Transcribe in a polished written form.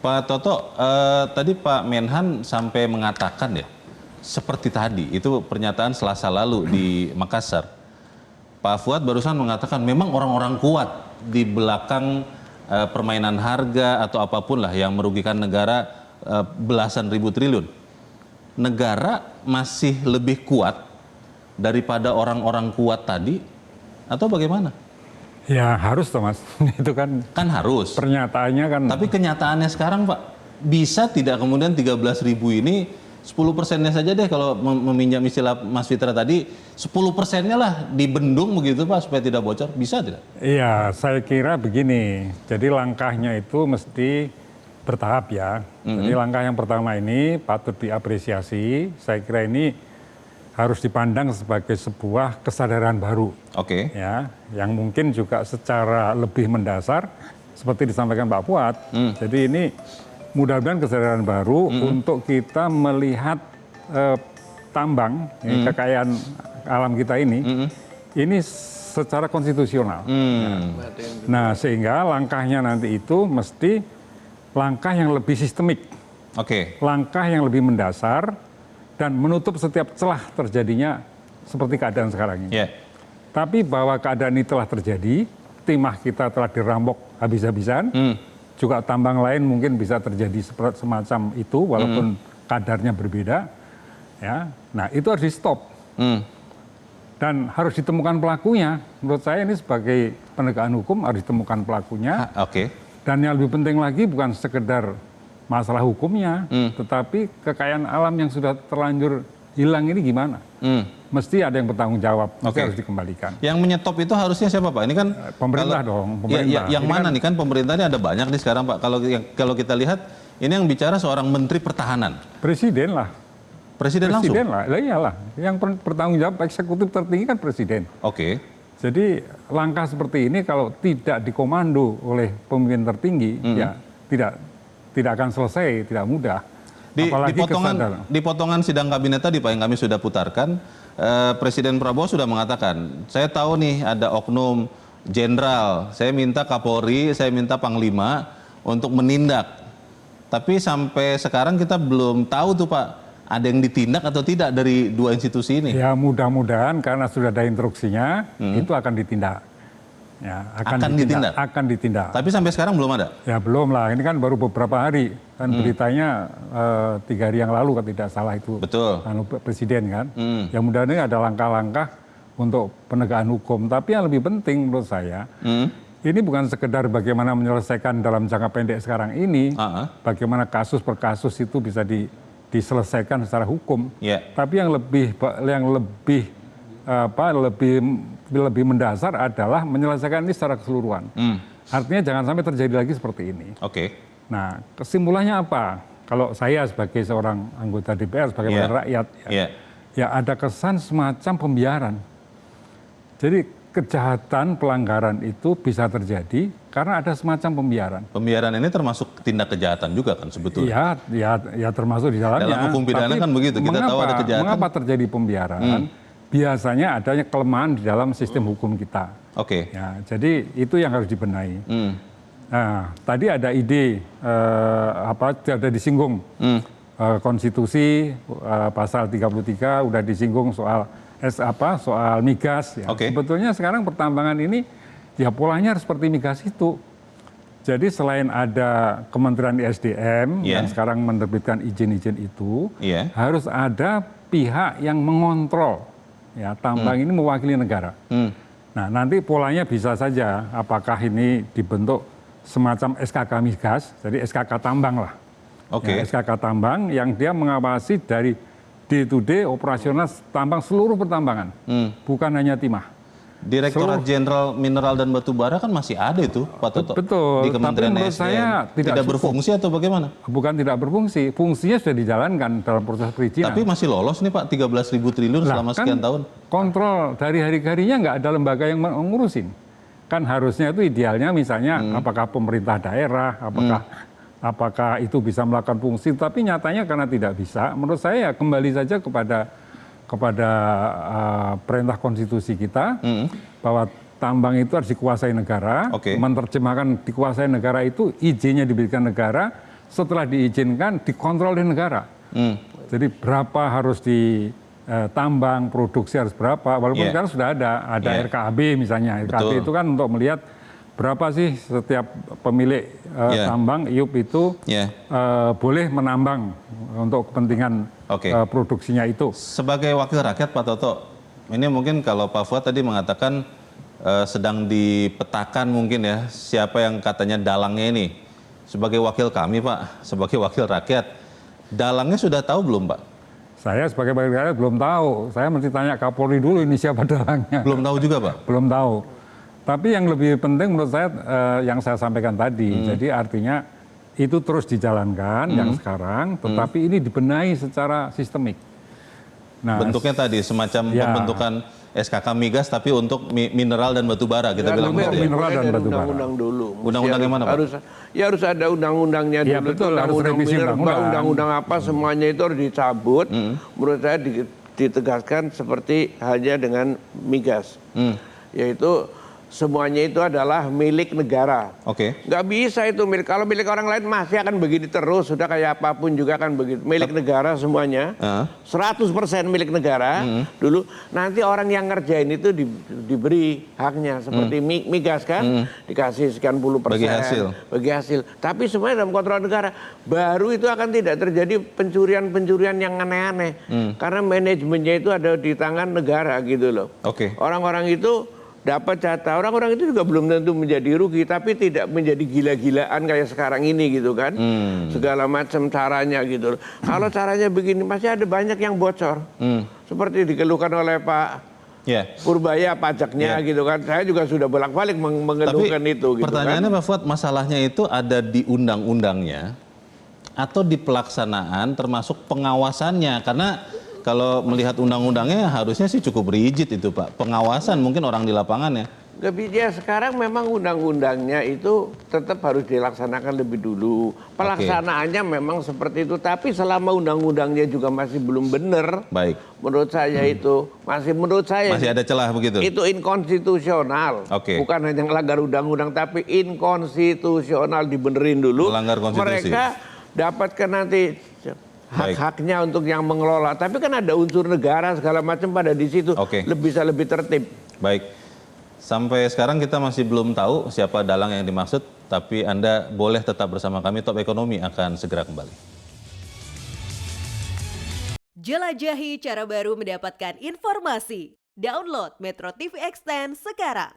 Pak Toto, tadi Pak Menhan sampai mengatakan ya, seperti tadi, itu pernyataan Selasa lalu di Makassar. Pak Fuad barusan mengatakan memang orang-orang kuat di belakang permainan harga atau apapun lah yang merugikan negara belasan ribu triliun. Negara masih lebih kuat daripada orang-orang kuat tadi atau bagaimana? Ya harus toh Mas, itu kan harus. Pernyataannya kan. Tapi kenyataannya sekarang Pak, bisa tidak kemudian 13.000 ini 10%-nya saja deh kalau meminjam istilah Mas Fitra tadi, 10%-nya lah dibendung begitu Pak supaya tidak bocor, bisa tidak? Iya, saya kira begini, jadi langkahnya itu mesti bertahap ya. Jadi langkah yang pertama ini patut diapresiasi, saya kira ini harus dipandang sebagai sebuah kesadaran baru. Oke. Ya, yang mungkin juga secara lebih mendasar seperti disampaikan Pak Fuad. Jadi ini mudah-mudahan kesadaran baru untuk kita melihat tambang, kekayaan alam kita ini secara konstitusional. Nah, sehingga langkahnya nanti itu mesti langkah yang lebih sistemik. Oke. Langkah yang lebih mendasar dan menutup setiap celah terjadinya seperti keadaan sekarang ini. Yeah. Tapi bahwa keadaan ini telah terjadi, timah kita telah dirampok habis-habisan, juga tambang lain mungkin bisa terjadi semacam itu, walaupun kadarnya berbeda. Ya, nah itu harus di stop. Dan harus ditemukan pelakunya. Menurut saya ini sebagai penegakan hukum harus ditemukan pelakunya. Oke. Dan yang lebih penting lagi bukan sekedar masalah hukumnya, tetapi kekayaan alam yang sudah terlanjur hilang ini gimana? Mesti ada yang bertanggung jawab, mesti harus dikembalikan. Yang menyetop itu harusnya siapa Pak? Ini kan pemerintah dong. Pemerintah. Yang mana nih kan pemerintahnya ada banyak nih sekarang Pak. Kalau kita lihat ini yang bicara seorang Menteri Pertahanan. Presiden lah. Presiden langsung? Presiden lah, iyalah. Yang bertanggung jawab eksekutif tertinggi kan presiden. Oke. Jadi langkah seperti ini kalau tidak dikomando oleh pemimpin tertinggi, ya tidak akan selesai, tidak mudah. Di potongan sidang kabinet tadi Pak yang kami sudah putarkan, Presiden Prabowo sudah mengatakan, saya tahu nih ada oknum jenderal, saya minta Kapolri, saya minta Panglima untuk menindak. Tapi sampai sekarang kita belum tahu tuh Pak, ada yang ditindak atau tidak dari dua institusi ini? Ya mudah-mudahan karena sudah ada instruksinya, itu akan ditindak. Ya, akan ditindak. Tapi sampai sekarang belum ada? Ya belum lah, ini kan baru beberapa hari. Kan beritanya 3 hari yang lalu kalau tidak salah itu. Betul. Presiden kan. Ya mudah-mudahan ada langkah-langkah untuk penegakan hukum. Tapi yang lebih penting menurut saya, ini bukan sekedar bagaimana menyelesaikan dalam jangka pendek sekarang ini, bagaimana kasus per kasus itu bisa diselesaikan secara hukum. Tapi yang lebih mendasar adalah menyelesaikan ini secara keseluruhan. Artinya jangan sampai terjadi lagi seperti ini. Oke. Nah, kesimpulannya apa? Kalau saya sebagai seorang anggota DPR, sebagai rakyat, ya ada kesan semacam pembiaran. Jadi kejahatan, pelanggaran itu bisa terjadi karena ada semacam pembiaran. Pembiaran ini termasuk tindak kejahatan juga kan sebetulnya? Ya termasuk di dalamnya. Dalam hukum pidana kan begitu, kita tahu ada kejahatan. Mengapa terjadi pembiaran? Biasanya adanya kelemahan di dalam sistem hukum kita. Oke. Ya, jadi itu yang harus dibenahi. Nah, tadi ada ide ada disinggung konstitusi pasal 33 udah disinggung soal soal migas. Ya. Sebetulnya sekarang pertambangan ini ya polanya seperti migas itu. Jadi selain ada Kementerian SDM yang sekarang menerbitkan izin-izin itu, harus ada pihak yang mengontrol. Ya, tambang ini mewakili negara. Nah, nanti polanya bisa saja apakah ini dibentuk semacam SKK migas, jadi SKK tambang lah. Ya, SKK tambang yang dia mengawasi dari day-to-day operasional tambang seluruh pertambangan, bukan hanya timah. Direktorat Jenderal Mineral dan Batubara kan masih ada itu, Pak Toto. Betul, di Kementerian tapi menurut saya tidak berfungsi atau bagaimana? Bukan tidak berfungsi, fungsinya sudah dijalankan dalam proses perizinan. Tapi masih lolos nih Pak, 13.000 triliun selama sekian tahun. Kontrol dari hari ke harinya nggak ada lembaga yang mengurusin. Kan harusnya itu idealnya misalnya apakah pemerintah daerah, apakah itu bisa melakukan fungsi, tapi nyatanya karena tidak bisa, menurut saya kembali saja kepada perintah konstitusi kita bahwa tambang itu harus dikuasai negara, menerjemahkan dikuasai negara itu izinnya diberikan negara, setelah diizinkan dikontrol oleh negara. Jadi berapa harus ditambang, produksi harus berapa, walaupun sekarang sudah ada RKAB misalnya. RKAB itu kan untuk melihat berapa sih setiap pemilik tambang, IUP itu boleh menambang untuk kepentingan produksinya itu. Sebagai wakil rakyat Pak Toto, ini mungkin kalau Pak Fuad tadi mengatakan sedang dipetakan mungkin ya siapa yang katanya dalangnya ini. Sebagai wakil kami Pak, sebagai wakil rakyat, dalangnya sudah tahu belum Pak? Saya sebagai wakil rakyat belum tahu. Saya mesti tanya Kapolri dulu ini siapa dalangnya. Belum tahu juga Pak? Belum tahu. Tapi yang lebih penting menurut saya yang saya sampaikan tadi. Jadi artinya itu terus dijalankan yang sekarang, tetapi ini dibenahi secara sistemik. Nah, bentuknya tadi semacam pembentukan SKK migas tapi untuk mineral dan batu bara kita bilang untuk mineral dan batu bara. Undang-undang dulu. Undang-undang yang mana Pak? Harus ada undang-undangnya dulu. Ya, betul, harus revisi undang-undang apa semuanya itu harus dicabut. Menurut saya ditegaskan seperti halnya dengan migas. Yaitu semuanya itu adalah milik negara. Nggak bisa itu milik. Kalau milik orang lain masih akan begini terus. Sudah kayak apapun juga akan begitu. Milik negara semuanya. 100% milik negara. Dulu nanti orang yang ngerjain itu diberi haknya. Seperti migas kan. Dikasih sekian puluh persen. Bagi hasil. Tapi semuanya dalam kontrol negara. Baru itu akan tidak terjadi pencurian-pencurian yang aneh-aneh. Karena manajemennya itu ada di tangan negara gitu loh. Orang-orang itu dapat jatah. Orang-orang itu juga belum tentu menjadi rugi, tapi tidak menjadi gila-gilaan kayak sekarang ini gitu kan. Segala macam caranya gitu. Kalau caranya begini, masih ada banyak yang bocor. Seperti dikeluhkan oleh Pak Purbaya pajaknya gitu kan. Saya juga sudah bolak-balik mengeluhkan itu. Gitu pertanyaannya Pak Fuad, masalahnya itu ada di undang-undangnya atau di pelaksanaan termasuk pengawasannya? Karena kalau melihat undang-undangnya harusnya sih cukup rigid itu Pak. Pengawasan mungkin orang di lapangannya. Ya sekarang memang undang-undangnya itu tetap harus dilaksanakan lebih dulu. Pelaksanaannya memang seperti itu. Tapi selama undang-undangnya juga masih belum benar. Menurut saya itu. Masih ada celah begitu? Itu inkonstitusional. Bukan hanya melanggar undang-undang tapi inkonstitusional, dibenerin dulu. Melanggar konstitusi. Mereka dapatkan nanti hak-haknya untuk yang mengelola, tapi kan ada unsur negara segala macam pada di situ, bisa lebih tertib. Baik, sampai sekarang kita masih belum tahu siapa dalang yang dimaksud, tapi Anda boleh tetap bersama kami. Top Ekonomi akan segera kembali. Jelajahi cara baru mendapatkan informasi. Download Metro TV Extend sekarang.